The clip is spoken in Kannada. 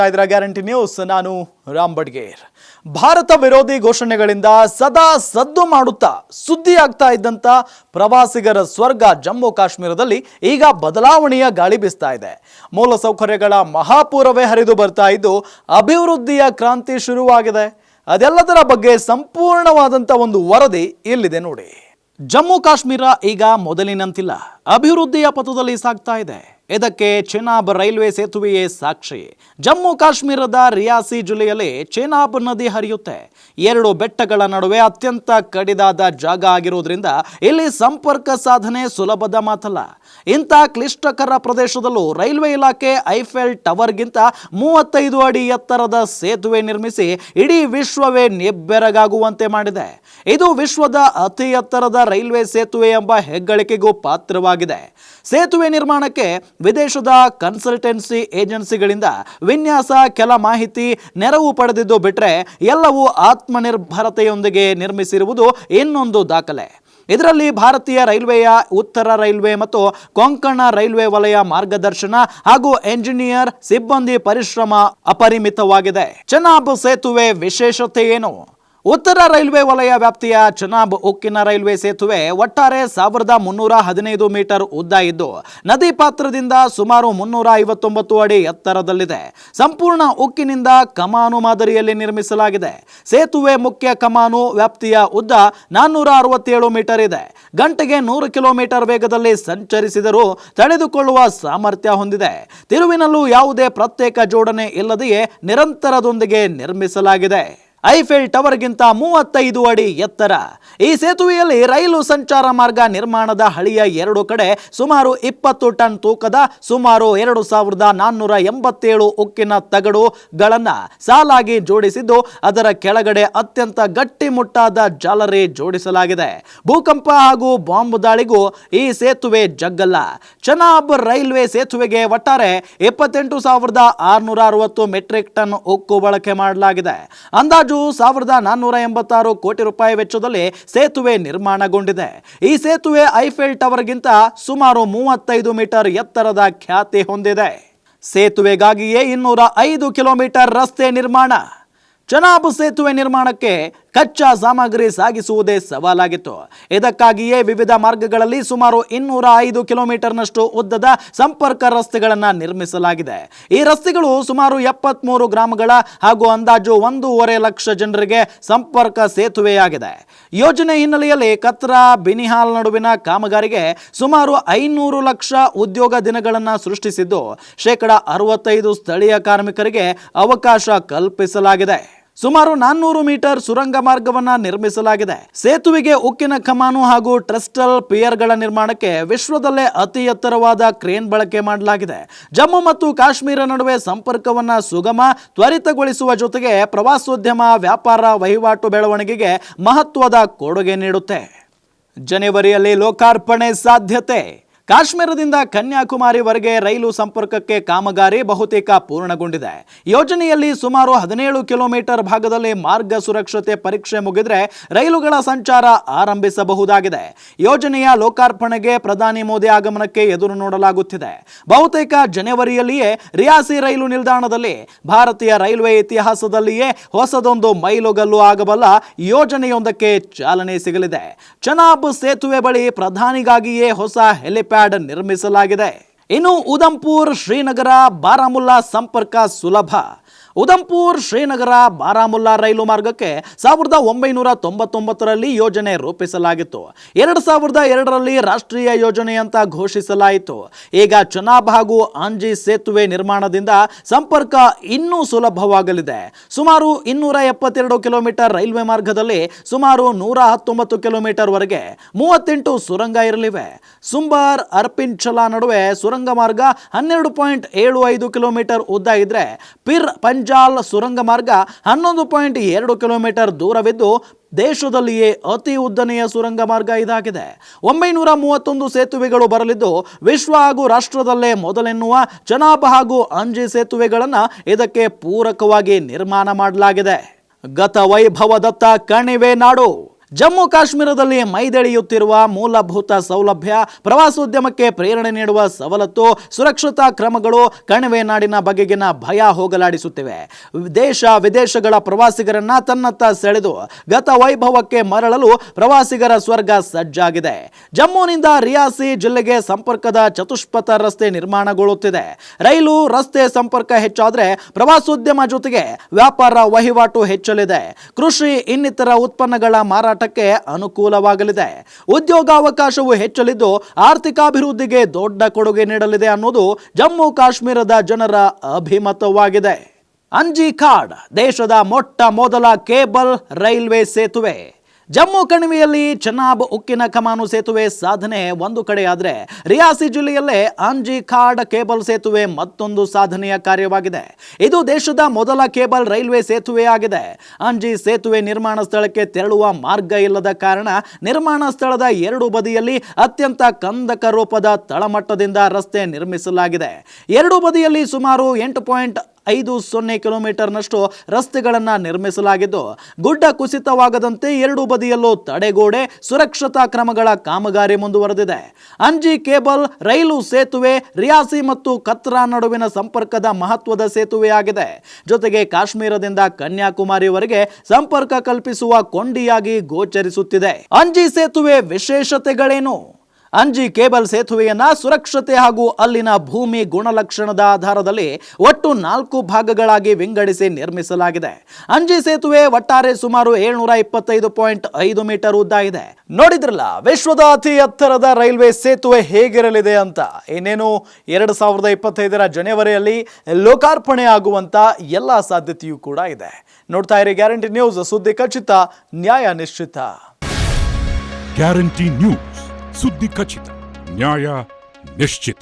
ಗ್ಯಾರಂಟಿ ನ್ಯೂಸ್, ನಾನು ರಾಮ್ ಬಡ್ಗೇರ್. ಭಾರತ ವಿರೋಧಿ ಘೋಷಣೆಗಳಿಂದ ಸದಾ ಸದ್ದು ಮಾಡುತ್ತಾ ಸುದ್ದಿ ಆಗ್ತಾ ಇದ್ದಂತ ಪ್ರವಾಸಿಗರ ಸ್ವರ್ಗ ಜಮ್ಮು ಕಾಶ್ಮೀರದಲ್ಲಿ ಈಗ ಬದಲಾವಣೆಯ ಗಾಳಿ ಬೀಸ್ತಾ ಇದೆ. ಮೂಲಸೌಕರ್ಯಗಳ ಮಹಾಪೂರವೇ ಹರಿದು ಬರ್ತಾ ಇದ್ದು ಅಭಿವೃದ್ಧಿಯ ಕ್ರಾಂತಿ ಶುರುವಾಗಿದೆ. ಅದೆಲ್ಲದರ ಬಗ್ಗೆ ಸಂಪೂರ್ಣವಾದಂತ ಒಂದು ವರದಿ ಇಲ್ಲಿದೆ ನೋಡಿ. ಜಮ್ಮು ಕಾಶ್ಮೀರ ಈಗ ಮೊದಲಿನಂತಿಲ್ಲ, ಅಭಿವೃದ್ಧಿಯ ಪಥದಲ್ಲಿ ಸಾಗ್ತಾ ಇದೆ. ಇದಕ್ಕೆ ಚೆನಾಬ್ ರೈಲ್ವೆ ಸೇತುವೆಯೇ ಸಾಕ್ಷಿ. ಜಮ್ಮು ಕಾಶ್ಮೀರದ ರಿಯಾಸಿ ಜಿಲ್ಲೆಯಲ್ಲಿ ಚೆನಾಬ್ ನದಿ ಹರಿಯುತ್ತೆ. ಎರಡು ಬೆಟ್ಟಗಳ ನಡುವೆ ಅತ್ಯಂತ ಕಡಿದಾದ ಜಾಗ ಆಗಿರೋದ್ರಿಂದ ಇಲ್ಲಿ ಸಂಪರ್ಕ ಸಾಧನೆ ಸುಲಭದ ಮಾತಲ್ಲ. ಇಂಥ ಕ್ಲಿಷ್ಟಕರ ಪ್ರದೇಶದಲ್ಲೂ ರೈಲ್ವೆ ಇಲಾಖೆ ಐಫೆಲ್ ಟವರ್ಗಿಂತ 35 ಅಡಿ ಎತ್ತರದ ಸೇತುವೆ ನಿರ್ಮಿಸಿ ಇಡೀ ವಿಶ್ವವೇ ನಿಬ್ಬೆರಗಾಗುವಂತೆ ಮಾಡಿದೆ. ಇದು ವಿಶ್ವದ ಅತಿ ಎತ್ತರದ ರೈಲ್ವೆ ಸೇತುವೆ ಎಂಬ ಹೆಗ್ಗಳಿಕೆಗೂ ಪಾತ್ರವಾಗಿದೆ. ಸೇತುವೆ ನಿರ್ಮಾಣಕ್ಕೆ ವಿದೇಶದ ಕನ್ಸಲ್ಟೆನ್ಸಿ ಏಜೆನ್ಸಿಗಳಿಂದ ವಿನ್ಯಾಸ, ಕೆಲ ಮಾಹಿತಿ, ನೆರವು ಪಡೆದಿದ್ದು ಬಿಟ್ರೆ ಎಲ್ಲವೂ ಆತ್ಮನಿರ್ಭರತೆಯೊಂದಿಗೆ ನಿರ್ಮಿಸಿರುವುದು ಇನ್ನೊಂದು ದಾಖಲೆ. ಇದರಲ್ಲಿ ಭಾರತೀಯ ರೈಲ್ವೆಯ ಉತ್ತರ ರೈಲ್ವೆ ಮತ್ತು ಕೊಂಕಣ ರೈಲ್ವೆ ವಲಯ ಮಾರ್ಗದರ್ಶನ ಹಾಗೂ ಎಂಜಿನಿಯರ್ ಸಿಬ್ಬಂದಿ ಪರಿಶ್ರಮ ಅಪರಿಮಿತವಾಗಿದೆ. ಚೆನಾಬ್ ಸೇತುವೆ ವಿಶೇಷತೆ ಏನು? ಉತ್ತರ ರೈಲ್ವೆ ವಲಯ ವ್ಯಾಪ್ತಿಯ ಚೆನಾಬ್ ಉಕ್ಕಿನ ರೈಲ್ವೆ ಸೇತುವೆ ಒಟ್ಟಾರೆ 1315 ಮೀಟರ್ ಉದ್ದ ಇದ್ದು ನದಿ ಪಾತ್ರದಿಂದ ಸುಮಾರು 359 ಅಡಿ ಎತ್ತರದಲ್ಲಿದೆ. ಸಂಪೂರ್ಣ ಉಕ್ಕಿನಿಂದ ಕಮಾನು ಮಾದರಿಯಲ್ಲಿ ನಿರ್ಮಿಸಲಾಗಿದೆ. ಸೇತುವೆ ಮುಖ್ಯ ಕಮಾನು ವ್ಯಾಪ್ತಿಯ ಉದ್ದ 467 ಮೀಟರ್ ಇದೆ. ಗಂಟೆಗೆ 100 ಕಿಲೋಮೀಟರ್ ವೇಗದಲ್ಲಿ ಸಂಚರಿಸಿದರೂ ತಡೆದುಕೊಳ್ಳುವ ಸಾಮರ್ಥ್ಯ ಹೊಂದಿದೆ. ತಿರುವಿನಲ್ಲೂ ಯಾವುದೇ ಪ್ರತ್ಯೇಕ ಜೋಡಣೆ ಇಲ್ಲದೆಯೇ ನಿರಂತರದೊಂದಿಗೆ ನಿರ್ಮಿಸಲಾಗಿದೆ. ಐಫೆಲ್ ಟವರ್ಗಿಂತ 35 ಅಡಿ ಎತ್ತರ. ಈ ಸೇತುವೆಯಲ್ಲಿ ರೈಲು ಸಂಚಾರ ಮಾರ್ಗ ನಿರ್ಮಾಣದ ಹಳಿಯ ಎರಡು ಕಡೆ ಸುಮಾರು 20 ಟನ್ ತೂಕದ ಸುಮಾರು 2487 ಉಕ್ಕಿನ ತಗಡುಗಳನ್ನು ಸಾಲಾಗಿ ಜೋಡಿಸಿದ್ದು ಅದರ ಕೆಳಗಡೆ ಅತ್ಯಂತ ಗಟ್ಟಿಮುಟ್ಟಾದ ಜಾಲರಿ ಜೋಡಿಸಲಾಗಿದೆ. ಭೂಕಂಪ ಹಾಗೂ ಬಾಂಬ್ ದಾಳಿಗೂ ಈ ಸೇತುವೆ ಜಗ್ಗಲ್ಲ. ಚೆನಾಬ್ ರೈಲ್ವೆ ಸೇತುವೆಗೆ ಒಟ್ಟಾರೆ 28,660 ಮೆಟ್ರಿಕ್ ಟನ್ ಉಕ್ಕು ಬಳಕೆ ಮಾಡಲಾಗಿದೆ. ಅಂದಾಜು 1486 ಕೋಟಿ ರೂಪಾಯಿ ವೆಚ್ಚದಲ್ಲಿ ಸೇತುವೆ ನಿರ್ಮಾಣಗೊಂಡಿದೆ. ಈ ಸೇತುವೆ ಐಫೆಲ್ ಟವರ್ಗಿಂತ ಸುಮಾರು 35 ಮೀಟರ್ ಎತ್ತರದ ಖ್ಯಾತಿ ಹೊಂದಿದೆ. ಸೇತುವೆಗಾಗಿಯೇ 205 ಕಿಲೋಮೀಟರ್ ರಸ್ತೆ ನಿರ್ಮಾಣ. ಚೆನಾಬ್ ಸೇತುವೆ ನಿರ್ಮಾಣಕ್ಕೆ ಕಚ್ಚಾ ಸಾಮಗ್ರಿ ಸಾಗಿಸುವುದೇ ಸವಾಲಾಗಿತ್ತು. ಇದಕ್ಕಾಗಿಯೇ ವಿವಿಧ ಮಾರ್ಗಗಳಲ್ಲಿ ಸುಮಾರು 205 ಕಿಲೋಮೀಟರ್ನಷ್ಟು ಉದ್ದದ ಸಂಪರ್ಕ ರಸ್ತೆಗಳನ್ನು ನಿರ್ಮಿಸಲಾಗಿದೆ. ಈ ರಸ್ತೆಗಳು ಸುಮಾರು 73 ಗ್ರಾಮಗಳ ಹಾಗೂ ಅಂದಾಜು 1.5 ಲಕ್ಷ ಜನರಿಗೆ ಸಂಪರ್ಕ ಸೇತುವೆಯಾಗಿದೆ. ಯೋಜನೆ ಹಿನ್ನೆಲೆಯಲ್ಲಿ ಕತ್ರಾ ಬಿನಿಹಾಲ್ ನಡುವಿನ ಕಾಮಗಾರಿಗೆ ಸುಮಾರು 500 ಲಕ್ಷ ಉದ್ಯೋಗ ದಿನಗಳನ್ನು ಸೃಷ್ಟಿಸಿದ್ದು 65% ಸ್ಥಳೀಯ ಕಾರ್ಮಿಕರಿಗೆ ಅವಕಾಶ ಕಲ್ಪಿಸಲಾಗಿದೆ. ಸುಮಾರು 400 ಮೀಟರ್ ಸುರಂಗ ಮಾರ್ಗವನ್ನು ನಿರ್ಮಿಸಲಾಗಿದೆ. ಸೇತುವೆಗೆ ಉಕ್ಕಿನ ಕಮಾನು ಹಾಗೂ ಟ್ರೆಸ್ಟಲ್ ಪಿಯರ್ಗಳ ನಿರ್ಮಾಣಕ್ಕೆ ವಿಶ್ವದಲ್ಲೇ ಅತಿ ಎತ್ತರವಾದ ಕ್ರೇನ್ ಬಳಕೆ ಮಾಡಲಾಗಿದೆ. ಜಮ್ಮು ಮತ್ತು ಕಾಶ್ಮೀರ ನಡುವೆ ಸಂಪರ್ಕವನ್ನು ಸುಗಮ, ತ್ವರಿತಗೊಳಿಸುವ ಜೊತೆಗೆ ಪ್ರವಾಸೋದ್ಯಮ, ವ್ಯಾಪಾರ, ವಹಿವಾಟು ಬೆಳವಣಿಗೆಗೆ ಮಹತ್ವದ ಕೊಡುಗೆ ನೀಡುತ್ತೆ. ಜನವರಿಯಲ್ಲಿ ಲೋಕಾರ್ಪಣೆ ಸಾಧ್ಯತೆ. ಕಾಶ್ಮೀರದಿಂದ ಕನ್ಯಾಕುಮಾರಿವರೆಗೆ ರೈಲು ಸಂಪರ್ಕಕ್ಕೆ ಕಾಮಗಾರಿ ಬಹುತೇಕ ಪೂರ್ಣಗೊಂಡಿದೆ. ಯೋಜನೆಯಲ್ಲಿ ಸುಮಾರು 17 ಕಿಲೋಮೀಟರ್ ಭಾಗದಲ್ಲಿ ಮಾರ್ಗ ಸುರಕ್ಷತೆ ಪರೀಕ್ಷೆ ಮುಗಿದ್ರೆ ರೈಲುಗಳ ಸಂಚಾರ ಆರಂಭಿಸಬಹುದಾಗಿದೆ. ಯೋಜನೆಯ ಲೋಕಾರ್ಪಣೆಗೆ ಪ್ರಧಾನಿ ಮೋದಿ ಆಗಮನಕ್ಕೆ ಎದುರು ನೋಡಲಾಗುತ್ತಿದೆ. ಬಹುತೇಕ ಜನವರಿಯಲ್ಲಿಯೇ ರಿಯಾಸಿ ರೈಲು ನಿಲ್ದಾಣದಲ್ಲಿ ಭಾರತೀಯ ರೈಲ್ವೆ ಇತಿಹಾಸದಲ್ಲಿಯೇ ಹೊಸದೊಂದು ಮೈಲುಗಲ್ಲು ಆಗಬಲ್ಲ ಯೋಜನೆಯೊಂದಕ್ಕೆ ಚಾಲನೆ ಸಿಗಲಿದೆ. ಚೆನಾಬ್ ಸೇತುವೆ ಬಳಿ ಪ್ರಧಾನಿಗಾಗಿಯೇ ಹೊಸ ಹೆಲಿಪ್ಯಾಡ್ ನಿರ್ಮಿಸಲಾಗಿದೆ. ಇನ್ನು ಉಧಂಪುರ್ ಶ್ರೀನಗರ ಬಾರಾಮುಲ್ಲಾ ಸಂಪರ್ಕ ಸುಲಭ. ಉಧಂಪುರ್ ಶ್ರೀನಗರ ಬಾರಾಮುಲ್ಲಾ ರೈಲು ಮಾರ್ಗಕ್ಕೆ 1999ರಲ್ಲಿ ಯೋಜನೆ ರೂಪಿಸಲಾಗಿತ್ತು. 2002ರಲ್ಲಿ ರಾಷ್ಟ್ರೀಯ ಯೋಜನೆ ಅಂತ ಘೋಷಿಸಲಾಯಿತು. ಈಗ ಚೆನಾಬ್ ಹಾಗೂ ಆಂಜಿ ಸೇತುವೆ ನಿರ್ಮಾಣದಿಂದ ಸಂಪರ್ಕ ಇನ್ನೂ ಸುಲಭವಾಗಲಿದೆ. ಸುಮಾರು 272 ಕಿಲೋಮೀಟರ್ ರೈಲ್ವೆ ಮಾರ್ಗದಲ್ಲಿ ಸುಮಾರು 119 ಕಿಲೋಮೀಟರ್ ವರೆಗೆ 38 ಸುರಂಗ ಇರಲಿವೆ. ಸುಂಬಾರ್ ಅರ್ಪಿನ್ಚಲಾ ನಡುವೆ ಸುರಂಗ ಮಾರ್ಗ 12.75 ಕಿಲೋಮೀಟರ್ ಉದ್ದ ಇದ್ರೆ ಪಿರ್ ಪಂಜಾಲ್ ಸುರಂಗ ಮಾರ್ಗ 11.2 ಕಿಲೋಮೀಟರ್ ದೂರವಿದ್ದು ದೇಶದಲ್ಲಿಯೇ ಅತಿ ಉದ್ದನೆಯ ಸುರಂಗ ಮಾರ್ಗ ಇದಾಗಿದೆ. 931 ಸೇತುವೆಗಳು ಬರಲಿದ್ದು ವಿಶ್ವ ಹಾಗೂ ರಾಷ್ಟ್ರದಲ್ಲೇ ಮೊದಲೆನ್ನುವ ಚೆನಾಬ್ ಹಾಗೂ ಆಂಜಿ ಸೇತುವೆಗಳನ್ನು ಇದಕ್ಕೆ ಪೂರಕವಾಗಿ ನಿರ್ಮಾಣ ಮಾಡಲಾಗಿದೆ. ಗತ ವೈಭವದತ್ತ ಕಣಿವೆ ನಾಡು. ಜಮ್ಮು ಕಾಶ್ಮೀರದಲ್ಲಿ ಮೈದೆಳೆಯುತ್ತಿರುವ ಮೂಲಭೂತ ಸೌಲಭ್ಯ, ಪ್ರವಾಸೋದ್ಯಮಕ್ಕೆ ಪ್ರೇರಣೆ ನೀಡುವ ಸವಲತ್ತು, ಸುರಕ್ಷತಾ ಕ್ರಮಗಳು ಕಣಿವೆ ನಾಡಿನ ಬಗೆಗಿನ ಭಯ ಹೋಗಲಾಡಿಸುತ್ತಿವೆ. ದೇಶ ವಿದೇಶಗಳ ಪ್ರವಾಸಿಗರನ್ನ ತನ್ನತ್ತ ಸೆಳೆದು ಗತ ವೈಭವಕ್ಕೆ ಮರಳಲು ಪ್ರವಾಸಿಗರ ಸ್ವರ್ಗ ಸಜ್ಜಾಗಿದೆ. ಜಮ್ಮುನಿಂದ ರಿಯಾಸಿ ಜಿಲ್ಲೆಗೆ ಸಂಪರ್ಕದ ಚತುಷ್ಪಥ ರಸ್ತೆ ನಿರ್ಮಾಣಗೊಳ್ಳುತ್ತಿದೆ. ರೈಲು ರಸ್ತೆ ಸಂಪರ್ಕ ಹೆಚ್ಚಾದರೆ ಪ್ರವಾಸೋದ್ಯಮ ಜೊತೆಗೆ ವ್ಯಾಪಾರ ವಹಿವಾಟು ಹೆಚ್ಚಲಿದೆ. ಕೃಷಿ ಇನ್ನಿತರ ಉತ್ಪನ್ನಗಳ ಮಾರಾಟಕ್ಕೆ ಅನುಕೂಲವಾಗಲಿದೆ. ಉದ್ಯೋಗಾವಕಾಶವು ಹೆಚ್ಚಲಿದ್ದು ಆರ್ಥಿಕಾಭಿವೃದ್ಧಿಗೆ ದೊಡ್ಡ ಕೊಡುಗೆ ನೀಡಲಿದೆ ಅನ್ನೋದು ಜಮ್ಮು ಕಾಶ್ಮೀರದ ಜನರ ಅಭಿಮತವಾಗಿದೆ. ಅಂಜಿಖಾಡ್ ದೇಶದ ಮೊಟ್ಟ ಮೊದಲ ಕೇಬಲ್ ರೈಲ್ವೆ ಸೇತುವೆ. ಜಮ್ಮು ಕಣಿವೆಯಲ್ಲಿ ಚೆನಾಬ್ ಉಕ್ಕಿನ ಕಮಾನು ಸೇತುವೆ ಸಾಧನೆ ಒಂದು ಕಡೆಯಾದರೆ, ರಿಯಾಸಿ ಜಿಲ್ಲೆಯಲ್ಲೇ ಅಂಜಿಖಾಡ್ ಕೇಬಲ್ ಸೇತುವೆ ಮತ್ತೊಂದು ಸಾಧನೆಯ ಕಾರ್ಯವಾಗಿದೆ. ಇದು ದೇಶದ ಮೊದಲ ಕೇಬಲ್ ರೈಲ್ವೆ ಸೇತುವೆಯಾಗಿದೆ. ಅಂಜಿ ಸೇತುವೆ ನಿರ್ಮಾಣ ಸ್ಥಳಕ್ಕೆ ತೆರಳುವ ಮಾರ್ಗ ಇಲ್ಲದ ಕಾರಣ ನಿರ್ಮಾಣ ಸ್ಥಳದ ಎರಡು ಬದಿಯಲ್ಲಿ ಅತ್ಯಂತ ಕಂದಕ ರೂಪದ ತಳಮಟ್ಟದಿಂದ ರಸ್ತೆ ನಿರ್ಮಿಸಲಾಗಿದೆ. ಎರಡು ಬದಿಯಲ್ಲಿ ಸುಮಾರು 8.50 ಕಿಲೋಮೀಟರ್ನಷ್ಟು ರಸ್ತೆಗಳನ್ನು ನಿರ್ಮಿಸಲಾಗಿದ್ದು, ಗುಡ್ಡ ಕುಸಿತವಾಗದಂತೆ ಎರಡು ಬದಿಯಲ್ಲೂ ತಡೆಗೋಡೆ, ಸುರಕ್ಷತಾ ಕ್ರಮಗಳ ಕಾಮಗಾರಿ ಮುಂದುವರೆದಿದೆ. ಅಂಜಿ ಕೇಬಲ್ ರೈಲು ಸೇತುವೆ ರಿಯಾಸಿ ಮತ್ತು ಕತ್ರಾ ನಡುವಿನ ಸಂಪರ್ಕದ ಮಹತ್ವದ ಸೇತುವೆಯಾಗಿದೆ. ಜೊತೆಗೆ ಕಾಶ್ಮೀರದಿಂದ ಕನ್ಯಾಕುಮಾರಿವರೆಗೆ ಸಂಪರ್ಕ ಕಲ್ಪಿಸುವ ಕೊಂಡಿಯಾಗಿ ಗೋಚರಿಸುತ್ತಿದೆ. ಅಂಜಿ ಸೇತುವೆ ವಿಶೇಷತೆಗಳೇನು? ಅಂಜಿ ಕೇಬಲ್ ಸೇತುವೆಯನ್ನ ಸುರಕ್ಷತೆ ಹಾಗೂ ಅಲ್ಲಿನ ಭೂಮಿ ಗುಣಲಕ್ಷಣದ ಆಧಾರದಲ್ಲಿ ಒಟ್ಟು 4 ಭಾಗಗಳಾಗಿ ವಿಂಗಡಿಸಿ ನಿರ್ಮಿಸಲಾಗಿದೆ. ಅಂಜಿ ಸೇತುವೆ ಒಟ್ಟಾರೆ ಸುಮಾರು 725.5 ಮೀಟರ್ ಉದ್ದ ಇದೆ. ನೋಡಿದ್ರಲ್ಲ, ವಿಶ್ವದ ಅತಿ ಎತ್ತರದ ರೈಲ್ವೆ ಸೇತುವೆ ಹೇಗಿರಲಿದೆ ಅಂತ. ಇನ್ನೇನು 2025 ಜನವರಿಯಲ್ಲಿ ಲೋಕಾರ್ಪಣೆ ಆಗುವಂತ ಎಲ್ಲ ಸಾಧ್ಯತೆಯೂ ಕೂಡ ಇದೆ. ನೋಡ್ತಾ ಇರಿ ಗ್ಯಾರಂಟಿ ನ್ಯೂಸ್, ಸುದ್ದಿ ಖಚಿತ, ನ್ಯಾಯ ನಿಶ್ಚಿತ. ಗ್ಯಾರಂಟಿ ನ್ಯೂಸ್, ಸುದ್ದಿ ಖಚಿತ, ನ್ಯಾಯ ನಿಶ್ಚಿತ.